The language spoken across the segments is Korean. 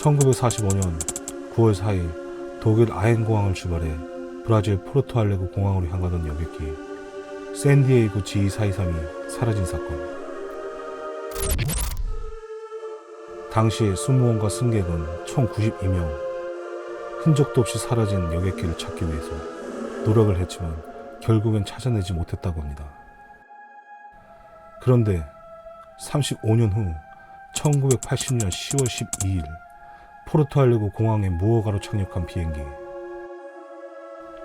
1945년 9월 4일 독일 아헨공항을 출발해 브라질 포르토알레고 공항으로 향하던 여객기 샌디에이고 G243이 사라진 사건. 당시 승무원과 승객은 총 92명. 흔적도 없이 사라진 여객기를 찾기 위해서 노력을 했지만 결국엔 찾아내지 못했다고 합니다. 그런데 35년 후 1980년 10월 12일 포르토알레고 공항에 무허가로 착륙한 비행기.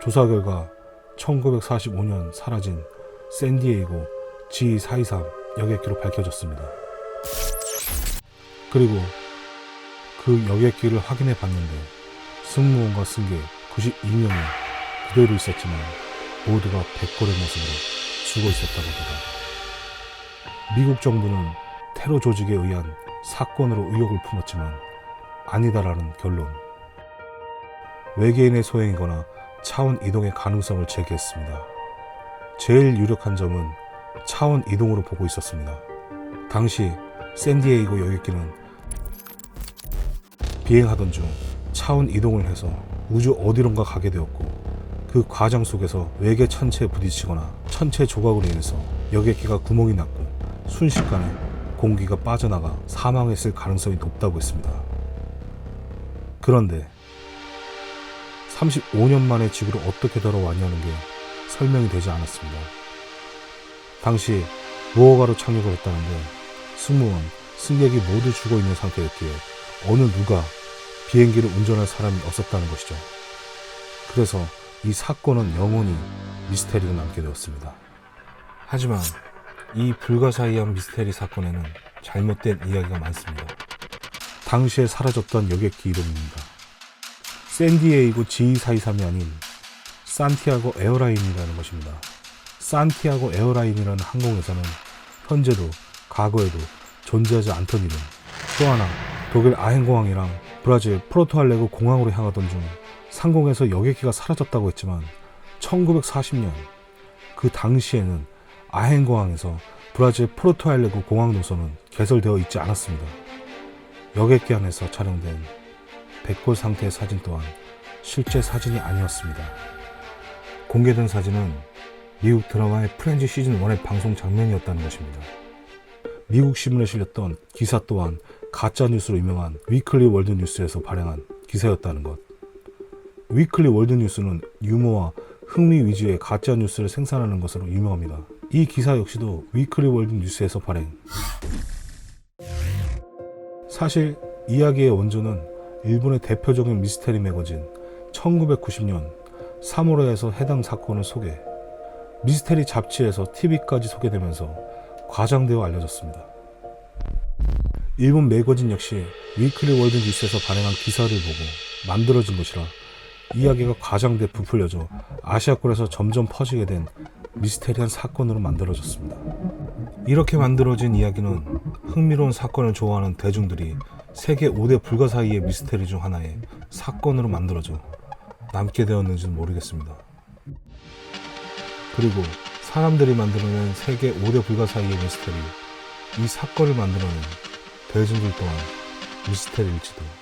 조사 결과 1945년 사라진 샌디에이고 G423 여객기로 밝혀졌습니다. 그리고 그 여객기를 확인해 봤는데 승무원과 승객 92명이 그대로 있었지만 모두가 백골의 모습으로 죽어 있었다고 합니다. 미국 정부는 테러 조직에 의한 사건으로 의혹을 품었지만 아니다라는 결론. 외계인의 소행이거나 차원 이동의 가능성을 제기했습니다. 제일 유력한 점은 차원 이동으로 보고 있었습니다. 당시 샌디에이고 여객기는 비행하던 중 차원 이동을 해서 우주 어디론가 가게 되었고 그 과정 속에서 외계 천체에 부딪히거나 천체 조각으로 인해서 여객기가 구멍이 났고 순식간에 공기가 빠져나가 사망했을 가능성이 높다고 했습니다. 그런데 35년 만에 지구로 어떻게 돌아왔냐는 게 설명이 되지 않았습니다. 당시 무허가로 착륙을 했다는데 승무원, 승객이 모두 죽어 있는 상태였기에 어느 누가 비행기를 운전할 사람이 없었다는 것이죠. 그래서 이 사건은 영원히 미스테리로 남게 되었습니다. 하지만 이 불가사의한 미스테리 사건에는 잘못된 이야기가 많습니다. 당시에 사라졌던 여객기 이름입니다. 샌디에이고 G423이 아닌 산티아고 에어라인이라는 것입니다. 산티아고 에어라인이라는 항공회사는 현재도 과거에도 존재하지 않던 이름. 또 하나 독일 아헨공항이랑 브라질 포르토알레고 공항으로 향하던 중 상공에서 여객기가 사라졌다고 했지만 1940년 그 당시에는 아헨공항에서 브라질 포르토알레고 공항 노선은 개설되어 있지 않았습니다. 여객기 안에서 촬영된 백골 상태의 사진 또한 실제 사진이 아니었습니다. 공개된 사진은 미국 드라마의 프렌즈 시즌 1의 방송 장면이었다는 것입니다. 미국 신문에 실렸던 기사 또한 가짜 뉴스로 유명한 위클리 월드 뉴스에서 발행한 기사였다는 것. 위클리 월드 뉴스는 유머와 흥미 위주의 가짜 뉴스를 생산하는 것으로 유명합니다. 이 기사 역시도 위클리 월드 뉴스에서 발행. 사실 이야기의 원조는 일본의 대표적인 미스테리 매거진 1990년 3월호에서 해당 사건을 소개, 미스테리 잡지에서 TV까지 소개되면서 과장되어 알려졌습니다. 일본 매거진 역시 위클리 월드 뉴스에서 발행한 기사를 보고 만들어진 것이라 이야기가 과장돼 부풀려져 아시아권에서 점점 퍼지게 된 미스테리한 사건으로 만들어졌습니다. 이렇게 만들어진 이야기는 흥미로운 사건을 좋아하는 대중들이 세계 5대 불가사의의 미스테리 중 하나의 사건으로 만들어져 남게 되었는지는 모르겠습니다. 그리고 사람들이 만들어낸 세계 5대 불가사의의 미스테리, 이 사건을 만들어낸 대중들 또한 미스테리일지도.